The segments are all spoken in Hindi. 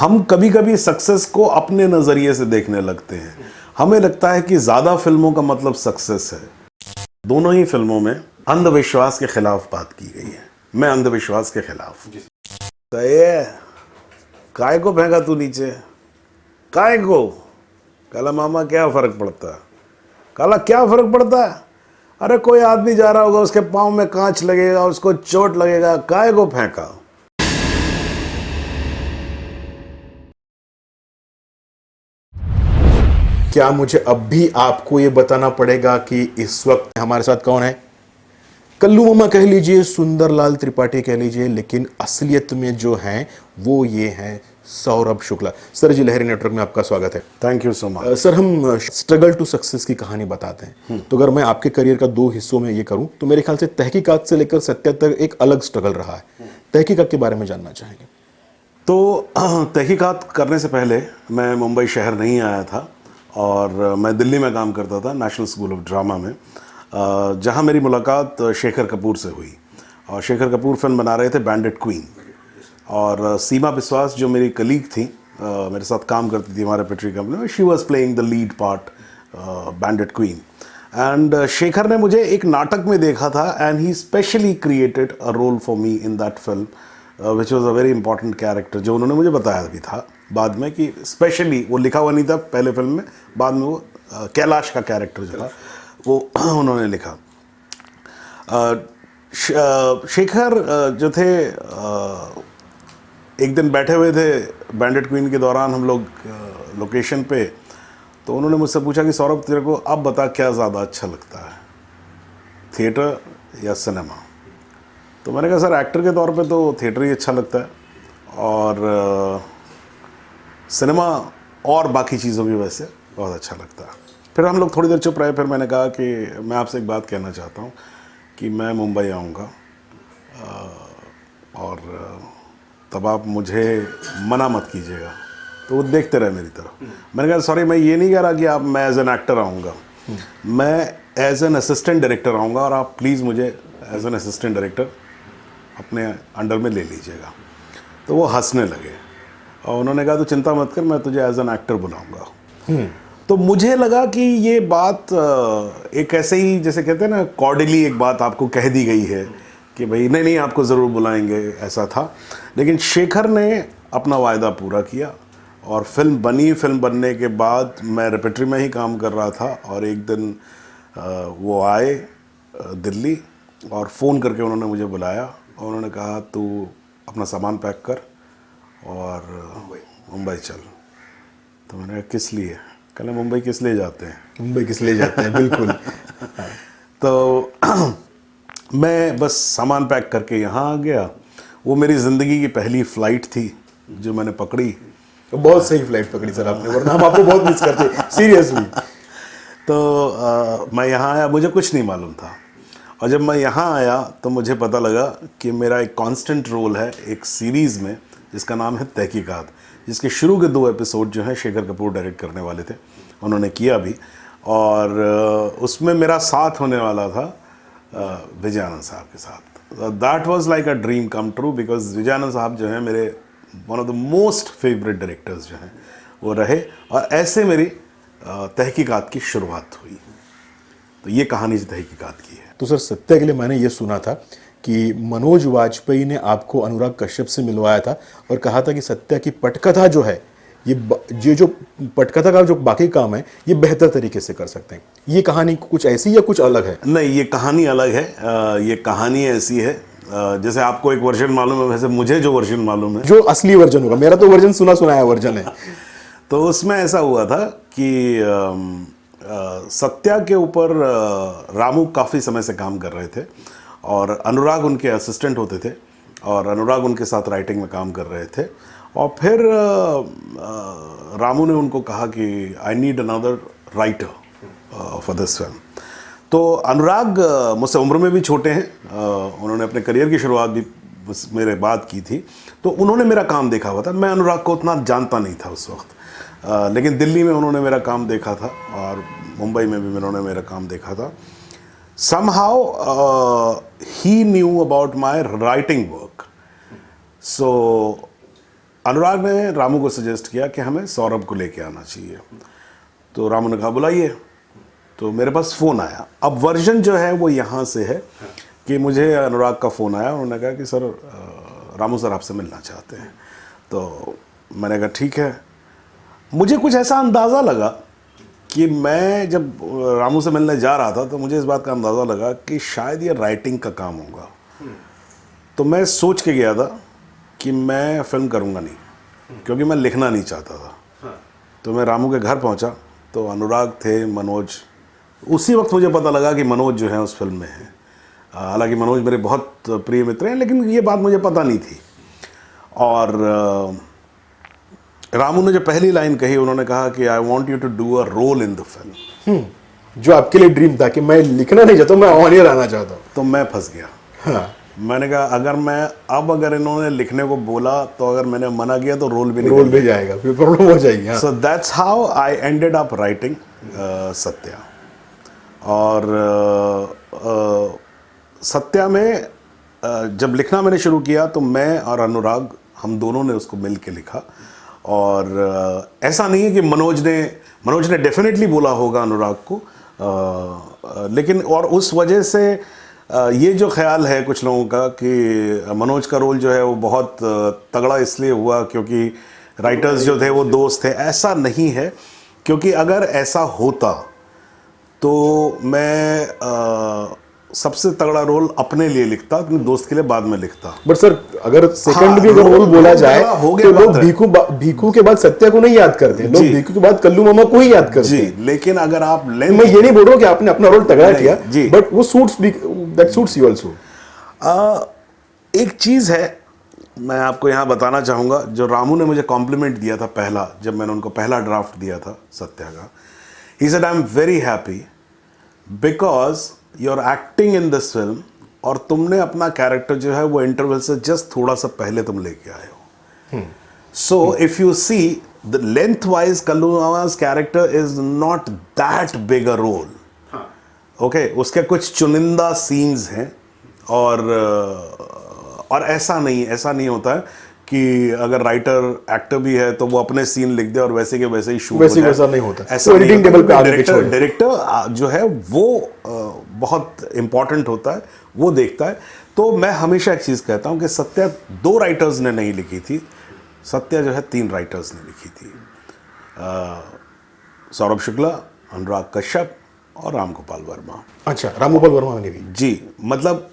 हम कभी कभी सक्सेस को अपने नज़रिए से देखने लगते हैं। हमें लगता है कि ज़्यादा फिल्मों का मतलब सक्सेस है। दोनों ही फिल्मों में अंधविश्वास के खिलाफ बात की गई है। मैं अंधविश्वास के खिलाफ। तो ये काय को फेंका तू नीचे, काय को? काला मामा क्या फर्क पड़ता है? काला क्या फर्क पड़ता है? अरे कोई आदमी जा रहा होगा, उसके पाँव में कांच लगेगा, उसको चोट लगेगा, काय को फेंका? क्या मुझे अब भी आपको ये बताना पड़ेगा कि इस वक्त हमारे साथ कौन है? कल्लू मामा कह लीजिए, सुंदरलाल त्रिपाठी कह लीजिए, लेकिन असलियत में जो हैं वो ये हैं सौरभ शुक्ला। सर जी, लहरी नेटवर्क में आपका स्वागत है। Thank you so much. Sir, हम स्ट्रगल टू सक्सेस की कहानी बताते हैं। तो अगर मैं आपके करियर का 2 हिस्सों में ये करूं तो मेरे ख्याल से तहकीकात से लेकर सत्या तक एक अलग स्ट्रगल रहा है। तहकीकात के बारे में जानना चाहेंगे। तो तहकीकात करने से पहले मैं मुंबई शहर नहीं आया था और मैं दिल्ली में काम करता था, नेशनल स्कूल ऑफ ड्रामा में, जहां मेरी मुलाकात शेखर कपूर से हुई। और शेखर कपूर फिल्म बना रहे थे बैंडिट क्वीन, और सीमा बिस्वास जो मेरी कलीग थी, मेरे साथ काम करती थी हमारे पेट्री कंपनी में, she was playing the lead part bandit queen. And Shekhar ने मुझे एक नाटक में देखा था and he specially created a role for me in that film, which was a very important character, जो उन्होंने मुझे बताया भी था बाद में कि स्पेशली वो लिखा हुआ नहीं था पहले फिल्म में, बाद में वो कैलाश का कैरेक्टर जो था वो उन्होंने लिखा। शेखर जो थे, एक दिन बैठे हुए थे बैंडिट क्वीन के दौरान हम लोग लोकेशन पे, तो उन्होंने मुझसे पूछा कि सौरभ, तेरे को अब बता क्या ज़्यादा अच्छा लगता है, थिएटर या सिनेमा? तो मैंने कहा सर, एक्टर के तौर पे तो थिएटर ही अच्छा लगता है, और सिनेमा और बाकी चीज़ों की वजह से बहुत अच्छा लगता है। फिर हम लोग थोड़ी देर चुप रहे, फिर मैंने कहा कि मैं आपसे एक बात कहना चाहता हूँ कि मैं मुंबई आऊँगा और तब आप मुझे मना मत कीजिएगा। तो वो देखते रहे मेरी तरफ। मैंने कहा सॉरी, मैं ये नहीं कह रहा कि आप मैं एज एन एक्टर आऊँगा, मैं एज एन असिस्टेंट डायरेक्टर आऊँगा और आप प्लीज़ मुझे एज एन असिस्टेंट डायरेक्टर अपने अंडर में ले लीजिएगा। तो वो हंसने लगे और उन्होंने कहा तो चिंता मत कर, मैं तुझे एज एन एक्टर बुलाऊँगा। तो मुझे लगा कि ये बात एक ऐसे ही, जैसे कहते हैं ना, कॉर्डियली एक बात आपको कह दी गई है कि भाई नहीं नहीं आपको ज़रूर बुलाएंगे, ऐसा था। लेकिन शेखर ने अपना वायदा पूरा किया और फिल्म बनी। फिल्म बनने के बाद मैं रेपेट्री में ही काम कर रहा था और एक दिन वो आए दिल्ली और फ़ोन करके उन्होंने मुझे बुलाया और उन्होंने कहा तू अपना सामान पैक कर और मुंबई चल। तो मैंने कहा किस लिए? कहले मुंबई किस लिए जाते हैं? मुंबई किस लिए जाते हैं, बिल्कुल। तो मैं बस सामान पैक करके यहाँ आ गया। वो मेरी ज़िंदगी की पहली फ़्लाइट थी जो मैंने पकड़ी। तो बहुत सही फ्लाइट पकड़ी सर आपने, वरना हम आपको बहुत मिस करते, सीरियसली। तो मैं यहाँ आया, मुझे कुछ नहीं मालूम था, और जब मैं यहाँ आया तो मुझे पता लगा कि मेरा एक कांस्टेंट रोल है एक सीरीज़ में जिसका नाम है तहकीकात, जिसके शुरू के 2 एपिसोड जो हैं शेखर कपूर डायरेक्ट करने वाले थे, उन्होंने किया भी, और उसमें मेरा साथ होने वाला था विजय आनंद साहब के साथ। That was like a dream come true, because Vijay Anand साहब जो हैं मेरे one of the most favourite directors जो हैं वो रहे, और ऐसे मेरी तहकीकात की शुरुआत हुई। तो ये कहानी जो तहकीकात की है। तो सर, सत्या के लिए मैंने ये सुना था कि मनोज वाजपेयी ने आपको अनुराग कश्यप से मिलवाया था और कहा था कि सत्या की पटकथा जो है, ये जो पटकथा का जो बाकी काम है ये बेहतर तरीके से कर सकते हैं। ये कहानी कुछ ऐसी या कुछ अलग है? नहीं, ये कहानी अलग है। ये कहानी ऐसी है, जैसे आपको एक वर्जन मालूम है, वैसे मुझे जो वर्जन मालूम है, जो असली वर्जन होगा, मेरा तो वर्जन सुना सुनाया वर्जन है। तो उसमें ऐसा हुआ था कि सत्या के ऊपर रामू काफ़ी समय से काम कर रहे थे और अनुराग उनके असिस्टेंट होते थे, और अनुराग उनके साथ राइटिंग में काम कर रहे थे। और फिर रामू ने उनको कहा कि I need another writer for this film. तो अनुराग मुझसे उम्र में भी छोटे हैं, उन्होंने अपने करियर की शुरुआत भी मेरे बाद की थी, तो उन्होंने मेरा काम देखा हुआ था। मैं अनुराग को उतना जानता नहीं था उस वक्त, लेकिन दिल्ली में उन्होंने मेरा काम देखा था और मुंबई में भी उन्होंने मेरा काम देखा था। somehow he knew about my writing work, so अनुराग ने रामू को सजेस्ट किया कि हमें सौरभ को लेके आना चाहिए। तो रामू ने कहा बुलाइए। तो मेरे पास फ़ोन आया। अब वर्जन जो है वो यहाँ से है कि मुझे अनुराग का फ़ोन आया, उन्होंने कहा कि सर रामू सर आपसे मिलना चाहते हैं। तो मैंने कहा ठीक है। मुझे कुछ ऐसा अंदाज़ा लगा कि मैं जब रामू से मिलने जा रहा था तो मुझे इस बात का अंदाज़ा लगा कि शायद ये राइटिंग का काम होगा। तो मैं सोच के गया था कि मैं फिल्म करूँगा नहीं, क्योंकि मैं लिखना नहीं चाहता था। तो मैं रामू के घर पहुँचा तो अनुराग थे, मनोज। उसी वक्त मुझे पता लगा कि मनोज जो है उस फिल्म में है। हालांकि मनोज मेरे बहुत प्रिय मित्र हैं, लेकिन ये बात मुझे पता नहीं थी। और रामू ने जो पहली लाइन कही, उन्होंने कहा कि I want you to do a role in the film. जो आपके लिए ड्रीम था कि मैं लिखना नहीं चाहता, मैं ऑन एयर आना चाहता हूँ। तो मैं फंस गया। हाँ। मैंने कहा अगर इन्होंने लिखने को बोला तो अगर मैंने मना किया तो रोल भी रोल भी जाएगा, फिर प्रॉब्लम हो जाएगी। हाँ। So that's how I ended up writing Satya. और सत्या में जब लिखना मैंने शुरू किया तो मैं और अनुराग, हम दोनों ने उसको मिल के लिखा। और ऐसा नहीं है कि मनोज ने डेफिनेटली बोला होगा अनुराग को, लेकिन और उस वजह से ये जो ख्याल है कुछ लोगों का कि मनोज का रोल जो है वो बहुत तगड़ा इसलिए हुआ क्योंकि राइटर्स जो थे वो दोस्त थे, ऐसा नहीं है। क्योंकि अगर ऐसा होता तो मैं सबसे तगड़ा रोल अपने लिए लिखता, अपने दोस्त के लिए बाद में लिखता। बट सर, अगर सेकंड हाँ, भी अगर रोल बोला जाए हो गया तो लोग भीखू के बाद सत्या को नहीं याद करते, लोग भीखू के बाद कल्लू मामा को ही याद करते जी। हैं। लेकिन अगर आप मैं ये नहीं बोल रहा हूँ कि आपने अपना रोल तगड़ा किया, जी, बट वो दैट सूट्स यू आल्सो। एक चीज़ है मैं आपको यहाँ बताना चाहूँगा, जो रामू ने मुझे कॉम्प्लीमेंट दिया था पहला, जब मैंने उनको पहला ड्राफ्ट दिया था सत्या का, he said I am very happy because you are acting in this film, और तुमने अपना कैरेक्टर जो है वो इंटरवल से जस्ट थोड़ा सा पहले तुम लेके आए हो। So if you see the length wise Kallu मामा's character is not that big a role. Okay, उसके कुछ चुनिंदा सीन्स हैं। और ऐसा नहीं होता है कि अगर राइटर एक्टर भी है तो वो अपने सीन लिख दे और वैसे के वैसे ही शूट हो जाए। वैसा नहीं होता। ऐसा एडिटिंग टेबल पे डायरेक्टर जो है वो बहुत इंपॉर्टेंट होता है, वो देखता है। तो मैं हमेशा एक चीज़ कहता हूँ कि सत्या 2 राइटर्स ने नहीं लिखी थी, सत्या जो है 3 राइटर्स ने लिखी थी। सौरभ शुक्ला, अनुराग कश्यप और राम गोपाल वर्मा। अच्छा, राम गोपाल वर्मा ने भी। जी, मतलब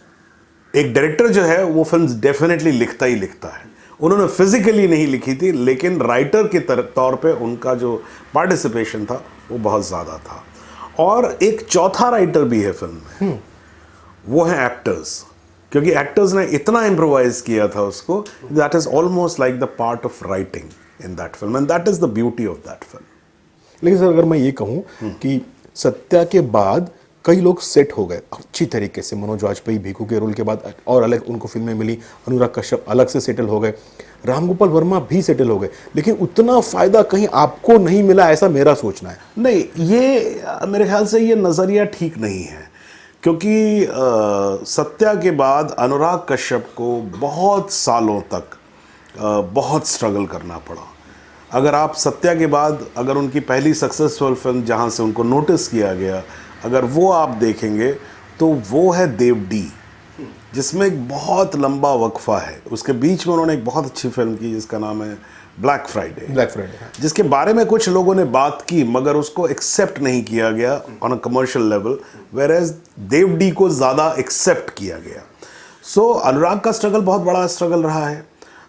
एक डायरेक्टर जो है वो फिल्म डेफिनेटली लिखता ही लिखता है। उन्होंने फिजिकली नहीं लिखी थी, लेकिन राइटर के तौर पे उनका जो पार्टिसिपेशन था वो बहुत ज़्यादा था। और एक चौथा राइटर भी है फिल्म में, वो है एक्टर्स। क्योंकि एक्टर्स ने इतना इम्प्रोवाइज किया था उसको, that is almost like the part of writing in that film, and that is the beauty of that film. लेकिन सर, अगर मैं ये कहूँ कि सत्या के बाद कई लोग सेट हो गए अच्छी तरीके से, मनोज वाजपेयी भीखू के रोल के बाद और अलग उनको फिल्में मिली, अनुराग कश्यप अलग से सेटल हो गए, राम गोपाल वर्मा भी सेटल हो गए, लेकिन उतना फायदा कहीं आपको नहीं मिला, ऐसा मेरा सोचना है। नहीं, ये मेरे ख्याल से ये नज़रिया ठीक नहीं है। क्योंकि सत्या के बाद अनुराग कश्यप को बहुत सालों तक बहुत स्ट्रगल करना पड़ा। अगर आप सत्या के बाद अगर उनकी पहली सक्सेसफुल फिल्म जहाँ से उनको नोटिस किया गया, अगर वो आप देखेंगे तो वो है देवडी, जिसमें एक बहुत लंबा वक्फा है। उसके बीच में उन्होंने एक बहुत अच्छी फिल्म की जिसका नाम है ब्लैक फ्राइडे, जिसके बारे में कुछ लोगों ने बात की मगर उसको एक्सेप्ट नहीं किया गया on a commercial level, where as Dev D को ज़्यादा एक्सेप्ट किया गया। सो अनुराग का स्ट्रगल बहुत बड़ा स्ट्रगल रहा है।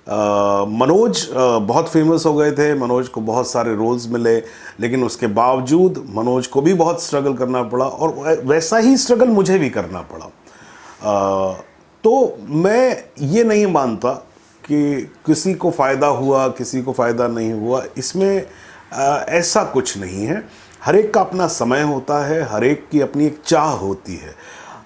मनोज बहुत फेमस हो गए थे, मनोज को बहुत सारे रोल्स मिले, लेकिन उसके बावजूद मनोज को भी बहुत स्ट्रगल करना पड़ा, और वैसा ही स्ट्रगल मुझे भी करना पड़ा। तो मैं ये नहीं मानता कि किसी को फ़ायदा हुआ किसी को फ़ायदा नहीं हुआ, इसमें ऐसा कुछ नहीं है। हर एक का अपना समय होता है, हर एक की अपनी एक चाह होती है।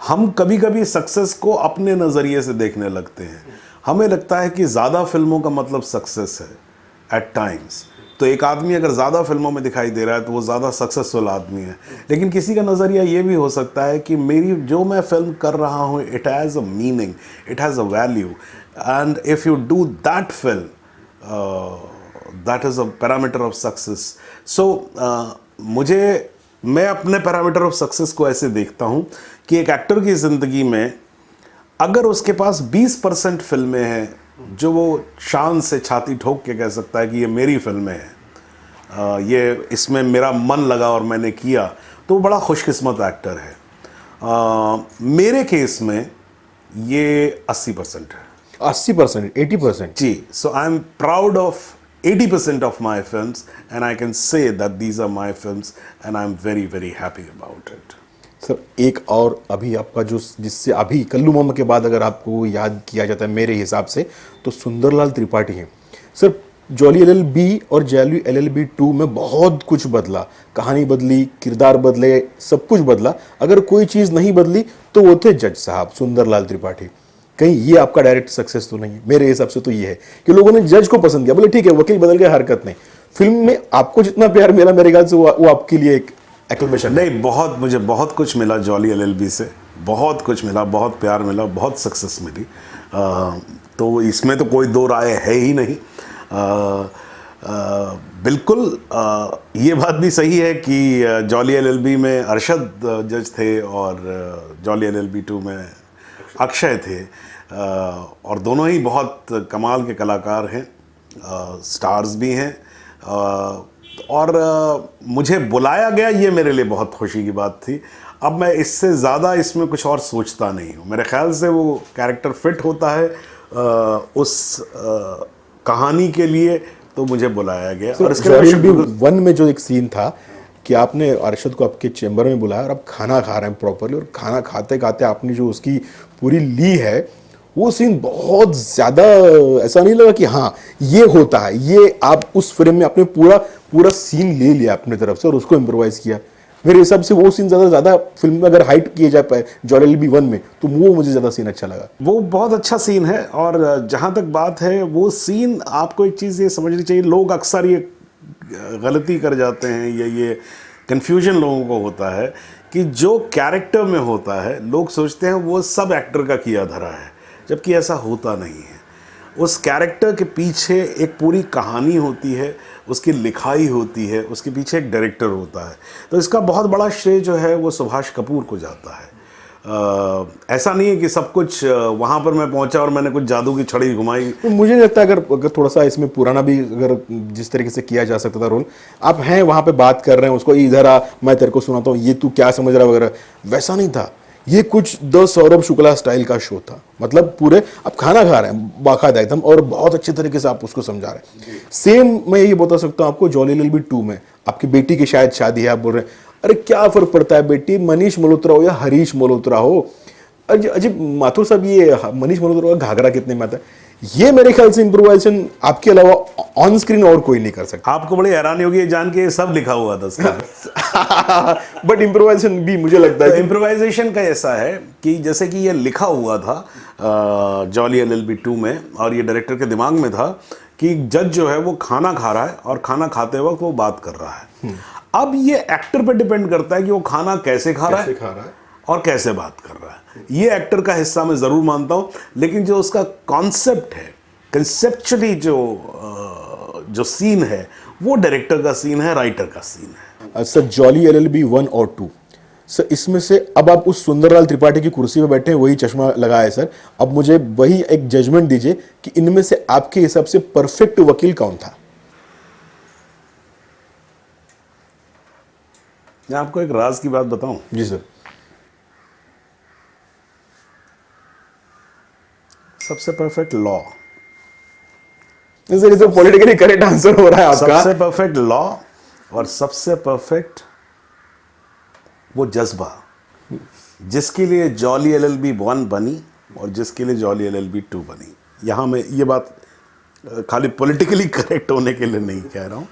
हम कभी कभी सक्सेस को अपने नज़रिए से देखने लगते हैं। हमें लगता है कि ज़्यादा फिल्मों का मतलब सक्सेस है एट टाइम्स। तो एक आदमी अगर ज़्यादा फिल्मों में दिखाई दे रहा है तो वो ज़्यादा सक्सेसफुल आदमी है। लेकिन किसी का नज़रिया ये भी हो सकता है कि मेरी जो मैं फिल्म कर रहा हूँ, it has a meaning, it has a value, and if you do that film that is a parameter of success. So मैं अपने पैरामीटर ऑफ सक्सेस को ऐसे देखता हूँ कि एक एक्टर की ज़िंदगी में अगर उसके पास 20% फिल्में हैं जो वो शान से छाती ठोक के कह सकता है कि ये मेरी फिल्में हैं, ये इसमें मेरा मन लगा और मैंने किया, तो वो बड़ा खुशकिस्मत एक्टर है. मेरे केस में ये 80% है. 80%, 80%? जी. So I am proud of 80% of my films and I can say that these are my films and I'm very very happy about it. Sir एक और अभी आपका जो जिससे अभी कल्लू मामा के बाद अगर आपको याद किया जाता है मेरे हिसाब से तो सुंदरलाल त्रिपाठी हैं. सर जॉली LLB और जॉली LLB 2 में बहुत कुछ बदला, कहानी बदली, किरदार बदले, सब कुछ बदला. अगर कोई चीज़ नहीं बदली तो वो थे जज साहब सुंदरलाल त्रिपाठी. कहीं ये आपका डायरेक्ट सक्सेस तो नहीं है? मेरे हिसाब से तो ये है कि लोगों ने जज को पसंद किया, बोले ठीक है वकील बदल गया, हरकत नहीं. फिल्म में आपको जितना प्यार मिला मेरे ख्याल से वो आपके लिए एक एक्लमेशन. नहीं, मुझे बहुत कुछ मिला जॉली LLB से, बहुत कुछ मिला, बहुत प्यार मिला, बहुत सक्सेस मिली. तो इसमें तो कोई दो राय है ही नहीं. बिल्कुल ये बात भी सही है कि जॉली LLB में अरशद जज थे और जॉली LLB 2 में अक्षय थे, और दोनों ही बहुत कमाल के कलाकार हैं, स्टार्स भी हैं. और मुझे बुलाया गया, ये मेरे लिए बहुत खुशी की बात थी. अब मैं इससे ज़्यादा इसमें कुछ और सोचता नहीं हूँ. मेरे ख्याल से वो कैरेक्टर फिट होता है उस कहानी के लिए, तो मुझे बुलाया गया. और इसके LLB 1 में जो एक सीन था कि आपने अरशद को आपके चेंबर में बुलाया और आप खाना खा रहे हैं प्रॉपरली, और खाना खाते खाते आपने जो उसकी पूरी ली है, वो सीन बहुत ज़्यादा ऐसा नहीं लगा कि हाँ ये होता है, ये आप उस फ्रेम में आपने पूरा सीन ले लिया अपनी तरफ से और उसको इम्प्रोवाइज़ किया. मेरे हिसाब से वो सीन ज़्यादा फिल्म में अगर हाइट किए जा पाए जॉली LLB 1 में, तो वो मुझे ज़्यादा सीन अच्छा लगा. वो बहुत अच्छा सीन है. और जहाँ तक बात है वो सीन, आपको एक चीज़ ये समझनी चाहिए, लोग अक्सर ये गलती कर जाते हैं, ये कन्फ्यूजन लोगों को होता है कि जो कैरेक्टर में होता है लोग सोचते हैं वो सब एक्टर का किया धरा है, जबकि ऐसा होता नहीं है. उस कैरेक्टर के पीछे एक पूरी कहानी होती है, उसकी लिखाई होती है, उसके पीछे एक डायरेक्टर होता है. तो इसका बहुत बड़ा श्रेय जो है वो सुभाष कपूर को जाता है. ऐसा नहीं है कि सब कुछ वहाँ पर मैं पहुँचा और मैंने कुछ जादू की छड़ी घुमाई. तो मुझे नहीं लगता अगर थोड़ा सा इसमें पुराना भी अगर जिस तरीके से किया जा सकता था रोल, आप हैं वहाँ पे बात कर रहे हैं उसको, इधर आ मैं तेरे को सुनाता हूँ, ये तू क्या समझ रहा है वगैरह, वैसा नहीं था. ये कुछ द सौरभ शुक्ला स्टाइल का शो था. मतलब पूरे आप खाना खा रहे हैं बाकायदा एकदम, और बहुत अच्छे तरीके से आप उसको समझा रहे हैं. सेम मैं ये बता सकता हूँ आपको जॉली LLB 2 में आपकी बेटी की शायद शादी है, आप बोल रहे हैं अरे क्या फर्क पड़ता है बेटी, मनीष मल्होत्रा हो या हरीश मल्होत्रा हो. अजय माथुर साहब ये मनीष मल्होत्रा का घाघरा कितने में आता है. ये मेरे ख्याल से इम्प्रोवाइजेशन आपके अलावा ऑन स्क्रीन और कोई नहीं कर सकता. आपको बड़ी हैरानी होगी जान के सब लिखा हुआ था उसका. बट इम्प्रोवाइजेशन भी मुझे लगता है इम्प्रोवाइजेशन का ऐसा है कि जैसे कि ये लिखा हुआ था जॉली LLB 2 में, और ये डायरेक्टर के दिमाग में था कि जज जो है वो खाना खा रहा है और खाना खाते वक्त वो बात कर रहा है. अब ये एक्टर पे डिपेंड करता है कि वो खाना कैसे खा रहा है और कैसे बात कर रहा है. ये एक्टर का हिस्सा मैं ज़रूर मानता हूँ, लेकिन जो उसका कॉन्सेप्ट है, कंसेप्चुअली जो सीन है वो डायरेक्टर का सीन है, राइटर का सीन है. सर जॉली LLB 1 और 2 सर, इसमें से अब आप उस सुंदरलाल त्रिपाठी की कुर्सी पे बैठे हैं, वही चश्मा लगाया है सर. अब मुझे वही एक जजमेंट दीजिए कि इनमें से आपके हिसाब से परफेक्ट वकील कौन था. मैं आपको एक राज की बात बताऊं. जी सर. सबसे परफेक्ट लॉ. सर ये तो पॉलिटिकली करेक्ट आंसर हो रहा है आपका. सबसे परफेक्ट लॉ और सबसे परफेक्ट वो जज्बा जिसके लिए जॉली LLB 1 बनी और जिसके लिए जॉली LLB 2 बनी. यहाँ मैं ये बात खाली पॉलिटिकली करेक्ट होने के लिए नहीं कह रहा हूँ.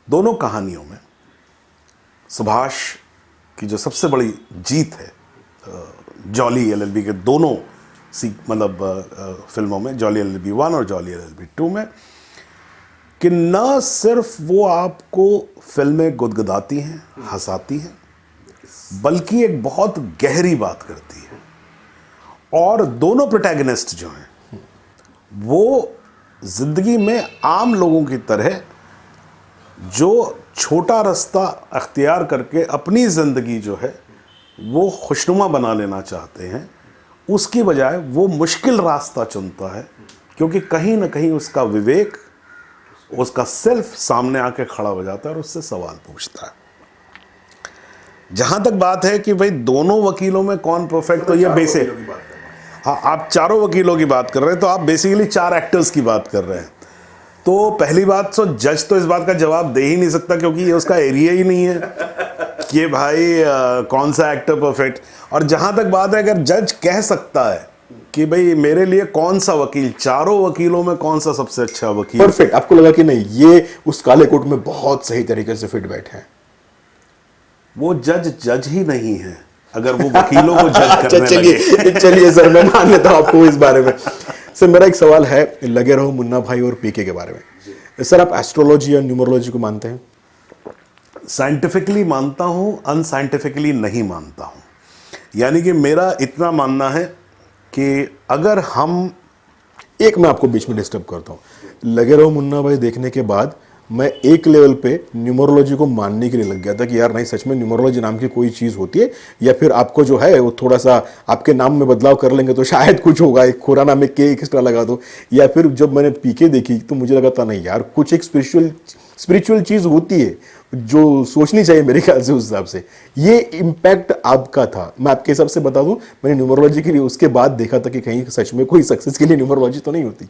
दोनों कहानियों में सुभाष की जो सबसे बड़ी जीत है जॉली LLB के दोनों फिल्मों में, जॉली LLB 1 और जॉली LLB 2 में, कि न सिर्फ वो आपको फिल्में गुदगुदाती हैं, हंसाती हैं, बल्कि एक बहुत गहरी बात करती है. और दोनों प्रोटैगनिस्ट जो हैं वो ज़िंदगी में आम लोगों की तरह जो छोटा रास्ता अख्तियार करके अपनी ज़िंदगी जो है वो खुशनुमा बना लेना चाहते हैं, उसकी बजाय वो मुश्किल रास्ता चुनता है, क्योंकि कहीं ना कहीं उसका विवेक, उसका सेल्फ सामने आके खड़ा हो जाता है और उससे सवाल पूछता है। जहाँ तक बात है कि भाई दोनों वकीलों में कौन परफेक्ट, तो ये बेसिक, हाँ आप चारों वकीलों की बात कर रहे हैं, तो आप बेसिकली 4 एक्टर्स की बात कर रहे हैं। तो पहली बात तो जज तो इस बात का जवाब दे ही नहीं सकता, क्योंकि ये उसका एरिया ही नहीं है कि भाई कौन सा एक्टर परफेक्ट। और जहाँ तक बात है, अगर जज कह सकता है कि भाई मेरे लिए कौन सा वकील, चारों वकीलों में कौन सा सबसे अच्छा वकील परफेक्ट, आपको लगा कि नहीं ये उस काले कोट में बहुत सही तरीके से फिट बैठे हैं, वो जज ही नहीं है अगर वो वकीलों को जज करने लगे। चलिए सर, मैं मान लेता हूं आपको इस बारे में। सर मेरा एक सवाल है, लगे रहो मुन्ना भाई और पीके के बारे में। सर आप एस्ट्रोलॉजी और न्यूमरोलॉजी को मानते हैं? साइंटिफिकली मानता हूं, अनसाइंटिफिकली नहीं मानता हूं। यानी कि मेरा इतना मानना है कि अगर हम, एक मैं आपको बीच में डिस्टर्ब करता हूं, लगे रहो मुन्ना भाई देखने के बाद मैं एक लेवल पे न्यूमरोलॉजी को मानने के लिए लग गया था कि यार नहीं, सच में न्यूमरोलॉजी नाम की कोई चीज़ होती है, या फिर आपको जो है वो थोड़ा सा आपके नाम में बदलाव कर लेंगे तो शायद कुछ होगा, एक खुराना में के एक्स्ट्रा लगा दो। या फिर जब मैंने पीके देखी तो मुझे लगा था नहीं यार, कुछ एक स्पिरिचुअल चीज़ होती है जो सोचनी चाहिए मेरे ख्याल से उस हिसाब से। ये इम्पैक्ट आपका था। मैं आपके हिसाब से बता दूं, मैंने न्यूमरोलॉजी के लिए उसके बाद देखा था कि कहीं सच में कोई सक्सेस के लिए न्यूमरोलॉजी तो नहीं होती।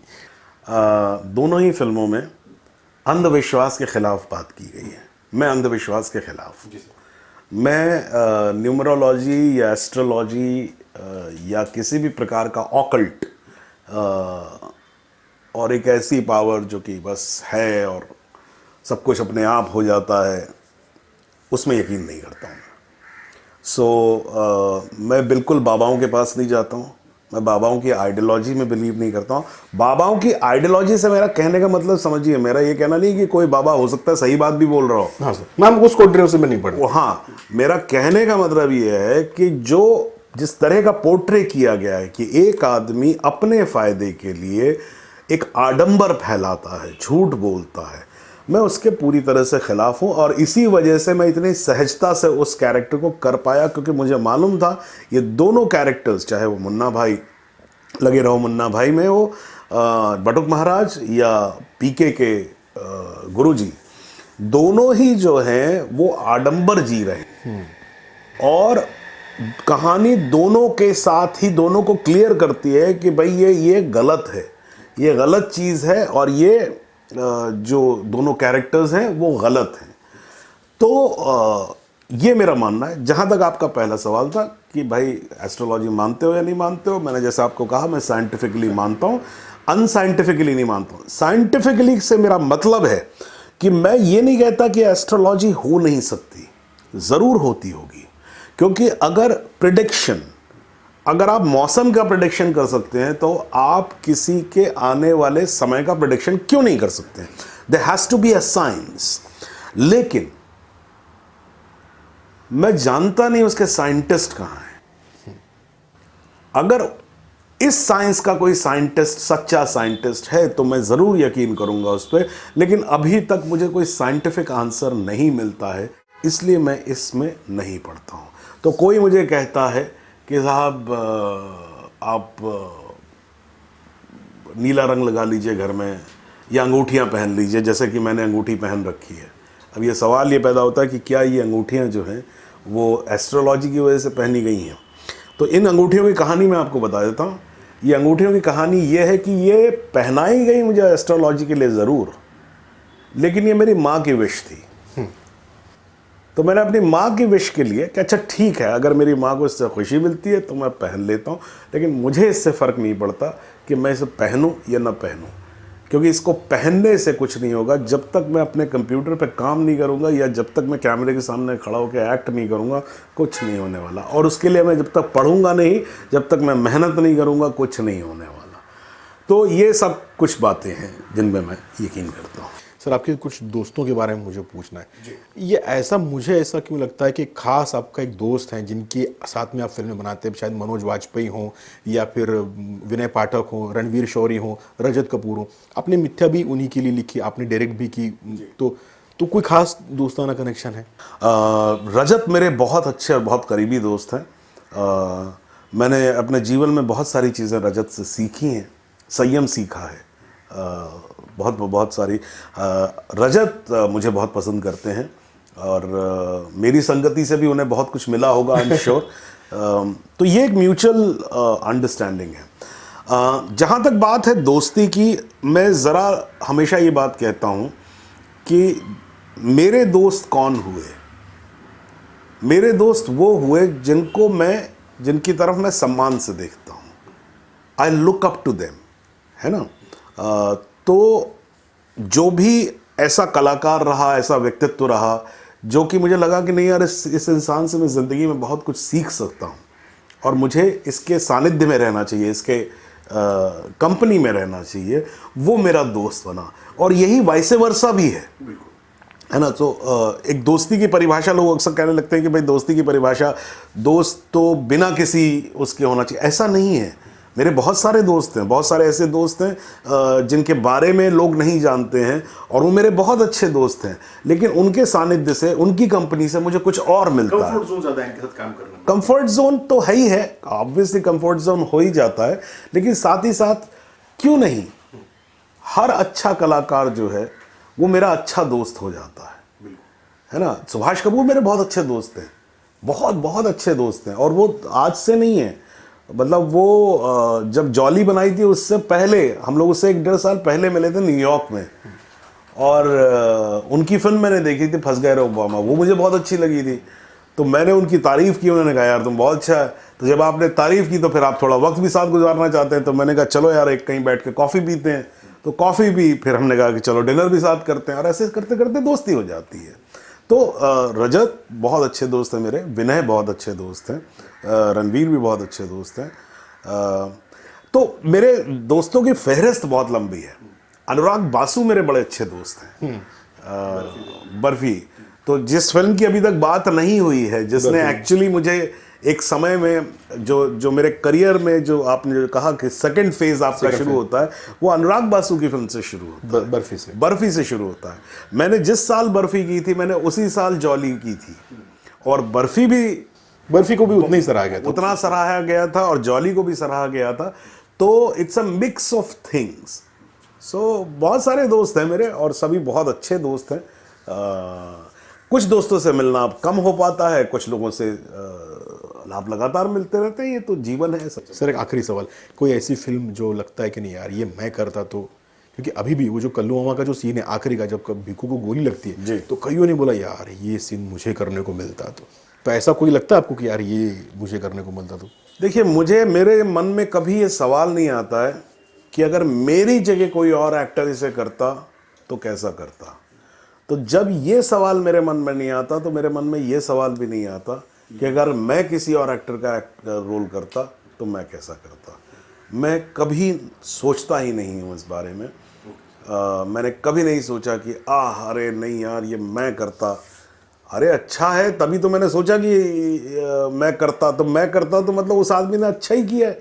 दोनों ही फिल्मों में अंधविश्वास के खिलाफ बात की गई है। मैं अंधविश्वास के खिलाफ, मैं न्यूमरोलॉजी या एस्ट्रोलॉजी या किसी भी प्रकार का ऑकल्ट और एक ऐसी पावर जो कि बस है और सब कुछ अपने आप हो जाता है, उसमें यकीन नहीं करता हूँ। मैं बिल्कुल बाबाओं के पास नहीं जाता हूँ, मैं बाबाओं की आइडियोलॉजी में बिलीव नहीं करता हूँ। बाबाओं की आइडियोलॉजी से मेरा कहने का मतलब समझिए, मेरा ये कहना नहीं कि कोई बाबा हो सकता है सही बात भी बोल रहा हो। हाँ सर, मैं उसको ड्रेव से मैं नहीं पढ़ा। हाँ, मेरा कहने का मतलब ये है कि जो जिस तरह का पोर्ट्रे किया गया है कि एक आदमी अपने फायदे के लिए एक आडंबर फैलाता है, झूठ बोलता है, मैं उसके पूरी तरह से खिलाफ हूँ। और इसी वजह से मैं इतनी सहजता से उस कैरेक्टर को कर पाया, क्योंकि मुझे मालूम था ये दोनों कैरेक्टर्स, चाहे वो मुन्ना भाई, लगे रहो मुन्ना भाई में वो बटुक महाराज या पीके के गुरुजी, दोनों ही जो हैं वो आडंबर जी रहे हैं। और कहानी दोनों के साथ ही दोनों को क्लियर करती है कि भाई ये गलत है, ये गलत चीज़ है, और ये जो दोनों कैरेक्टर्स हैं वो गलत हैं। तो ये मेरा मानना है। जहाँ तक आपका पहला सवाल था कि भाई एस्ट्रोलॉजी मानते हो या नहीं मानते हो, मैंने जैसे आपको कहा मैं साइंटिफिकली मानता हूँ, अनसाइंटिफिकली नहीं मानता हूँ। साइंटिफिकली से मेरा मतलब है कि मैं ये नहीं कहता कि एस्ट्रोलॉजी हो नहीं सकती, ज़रूर होती होगी। क्योंकि अगर आप मौसम का प्रेडिक्शन कर सकते हैं तो आप किसी के आने वाले समय का प्रेडिक्शन क्यों नहीं कर सकते? There has to be a science. लेकिन मैं जानता नहीं उसके साइंटिस्ट कहां हैं। अगर इस साइंस का कोई साइंटिस्ट, सच्चा साइंटिस्ट है, तो मैं ज़रूर यकीन करूंगा उस पर। लेकिन अभी तक मुझे कोई साइंटिफिक आंसर नहीं मिलता है, इसलिए मैं इसमें नहीं पढ़ता हूं। तो कोई मुझे कहता है कि साहब आप नीला रंग लगा लीजिए घर में, या अंगूठियां पहन लीजिए, जैसे कि मैंने अंगूठी पहन रखी है। अब ये सवाल ये पैदा होता है कि क्या ये अंगूठियां जो हैं वो एस्ट्रोलॉजी की वजह से पहनी गई हैं? तो इन अंगूठियों की कहानी मैं आपको बता देता हूँ। ये अंगूठियों की कहानी ये है कि ये पहनाई गई मुझे एस्ट्रोलॉजी के लिए ज़रूर, लेकिन ये मेरी माँ की विश थी। तो मैंने अपनी माँ की विश के लिए कि अच्छा ठीक है, अगर मेरी माँ को इससे खुशी मिलती है तो मैं पहन लेता हूँ, लेकिन मुझे इससे फ़र्क नहीं पड़ता कि मैं इसे पहनूँ या ना पहनूँ, क्योंकि इसको पहनने से कुछ नहीं होगा। जब तक मैं अपने कंप्यूटर पे काम नहीं करूँगा या जब तक मैं कैमरे के सामने खड़ा होकर एक्ट नहीं करूँगा, कुछ नहीं होने वाला। और उसके लिए मैं जब तक पढ़ूँगा नहीं, जब तक मैं मेहनत नहीं करूँगा, कुछ नहीं होने वाला। तो ये सब कुछ बातें हैं जिनमें मैं यकीन करता हूँ। सर आपके कुछ दोस्तों के बारे में मुझे पूछना है। ये ऐसा मुझे ऐसा क्यों लगता है कि खास आपका एक दोस्त है जिनके साथ में आप फिल्में बनाते हैं, शायद मनोज वाजपेयी हो या फिर विनय पाठक हो, रणवीर शौरी हो, रजत कपूर हो, आपने मिथ्या भी उन्हीं के लिए लिखी, आपने डायरेक्ट भी की, तो कोई खास दोस्ताना कनेक्शन है? रजत मेरे बहुत अच्छे और बहुत करीबी दोस्त हैं। मैंने अपने जीवन में बहुत सारी चीज़ें रजत से सीखी हैं, संयम सीखा है, बहुत बहुत सारी। रजत मुझे बहुत पसंद करते हैं और मेरी संगति से भी उन्हें बहुत कुछ मिला होगा, आई एम श्योर। तो ये एक म्यूचुअल अंडरस्टैंडिंग है। जहाँ तक बात है दोस्ती की, मैं ज़रा हमेशा ये बात कहता हूँ कि मेरे दोस्त कौन हुए? मेरे दोस्त वो हुए जिनकी तरफ मैं सम्मान से देखता हूँ। I look up to them, है ना। तो जो भी ऐसा कलाकार रहा, ऐसा व्यक्तित्व रहा जो कि मुझे लगा कि नहीं यार, इस इंसान से मैं ज़िंदगी में बहुत कुछ सीख सकता हूँ और मुझे इसके सानिध्य में रहना चाहिए, इसके कंपनी में रहना चाहिए, वो मेरा दोस्त बना। और यही वाइस वर्सा भी है ना। तो एक दोस्ती की परिभाषा लोग अक्सर कहने लगते हैं कि भाई दोस्ती की परिभाषा, दोस्त तो बिना किसी उसके होना चाहिए। ऐसा नहीं है। मेरे बहुत सारे दोस्त हैं, बहुत सारे ऐसे दोस्त हैं जिनके बारे में लोग नहीं जानते हैं और वो मेरे बहुत अच्छे दोस्त हैं, लेकिन उनके सानिध्य से, उनकी कंपनी से मुझे कुछ और मिलता है। कंफर्ट जोन ज़्यादा है इनके साथ काम करने में। कंफर्ट जोन तो है ही है, ऑब्वियसली कंफर्ट जोन हो ही जाता है, लेकिन साथ ही साथ क्यों नहीं, हर अच्छा कलाकार जो है वो मेरा अच्छा दोस्त हो जाता है ना। सुभाष कपूर मेरे बहुत अच्छे दोस्त हैं, बहुत बहुत अच्छे दोस्त हैं, और वो आज से नहीं है। मतलब वो जब जॉली बनाई थी उससे पहले, हम लोग उससे 1-1.5 साल पहले मिले थे न्यूयॉर्क में, और उनकी फिल्म मैंने देखी थी फंस गए रे ओबामा, वो मुझे बहुत अच्छी लगी थी। तो मैंने उनकी तारीफ़ की, उन्होंने कहा यार तुम बहुत अच्छा है। तो जब आपने तारीफ़ की तो फिर आप थोड़ा वक्त भी साथ गुजारना चाहते हैं, तो मैंने कहा चलो यार एक कहीं बैठ के कॉफ़ी पीते हैं। तो कॉफ़ी भी, फिर हमने कहा कि चलो डिनर भी साथ करते हैं, और ऐसे करते करते दोस्ती हो जाती है। तो रजत बहुत अच्छे दोस्त हैं मेरे, विनय बहुत अच्छे दोस्त हैं, रणवीर भी बहुत अच्छे दोस्त हैं। तो मेरे दोस्तों की फहरिस्त बहुत लंबी है। अनुराग बासु मेरे बड़े अच्छे दोस्त हैं। बर्फी, तो जिस फिल्म की अभी तक बात नहीं हुई है, जिसने एक्चुअली मुझे एक समय में जो मेरे करियर में, जो आपने जो कहा कि सेकंड फेज आपका शुरू होता है, वो अनुराग बासु की फिल्म से शुरू होता है, बर्फी से शुरू होता है। मैंने जिस साल बर्फी की थी, मैंने उसी साल जॉली की थी, और बर्फी को भी उतना ही सराहा गया था और जॉली को भी सराहा गया था। तो it's a mix of things. So बहुत सारे दोस्त हैं मेरे, और सभी बहुत अच्छे दोस्त हैं। कुछ दोस्तों से मिलना अब कम हो पाता है, कुछ लोगों से आप लगातार मिलते रहते हैं, ये तो जीवन है। सर एक आखिरी सवाल, कोई ऐसी फिल्म जो लगता है कि नहीं यार ये मैं करता तो, क्योंकि अभी भी वो जो कल्लू मामा का जो सीन है आखिरी का, जब भिक्कू को गोली लगती है, तो कईयों ने बोला यार ये सीन मुझे करने को मिलता तो ऐसा कोई लगता है आपको कि यार ये मुझे करने को मिलता तो? देखिए, मेरे मन में कभी ये सवाल नहीं आता है कि अगर मेरी जगह कोई और एक्टर इसे करता तो कैसा करता। तो जब ये सवाल मेरे मन में नहीं आता, तो मेरे मन में ये सवाल भी नहीं आता कि अगर मैं किसी और एक्टर का रोल करता तो मैं कैसा करता। मैं कभी सोचता ही नहीं हूँ इस बारे में। मैंने कभी नहीं सोचा कि अरे नहीं यार ये मैं करता, अरे अच्छा है तभी तो मैंने सोचा कि मैं करता तो मतलब उस आदमी ने अच्छा ही किया है।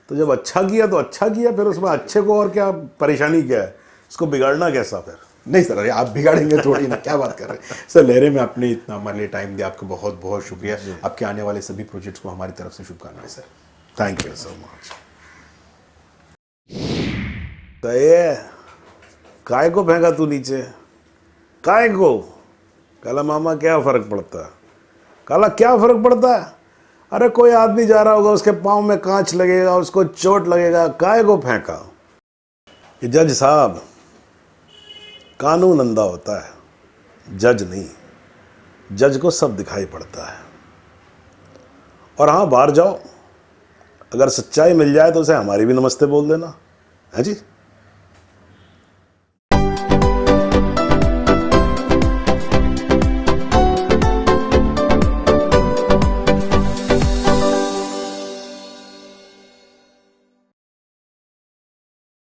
तो जब अच्छा किया तो अच्छा किया, फिर उसमें अच्छे को और क्या परेशानी क्या है, उसको बिगाड़ना कैसा फिर? नहीं सर, अरे आप बिगाड़ेंगे थोड़ी ना, क्या बात कर रहे हैं सर। लहरे में आपने इतना हमारे लिए टाइम दिया, आपका बहुत बहुत शुक्रिया। आपके आने वाले सभी प्रोजेक्ट्स को हमारी तरफ से शुभकामनाएं sir. Thank you so much. तो ये काय को फेंका तू नीचे, काय को? काला मामा क्या फर्क पड़ता है? काला क्या फर्क पड़ता है? अरे कोई आदमी जा रहा होगा, उसके पाँव में कांच लगेगा, उसको चोट लगेगा, काय को फेंका? ये जज साहब, कानून अंधा होता है, जज नहीं। जज को सब दिखाई पड़ता है। और हाँ, बाहर जाओ, अगर सच्चाई मिल जाए तो उसे हमारी भी नमस्ते बोल देना, है जी।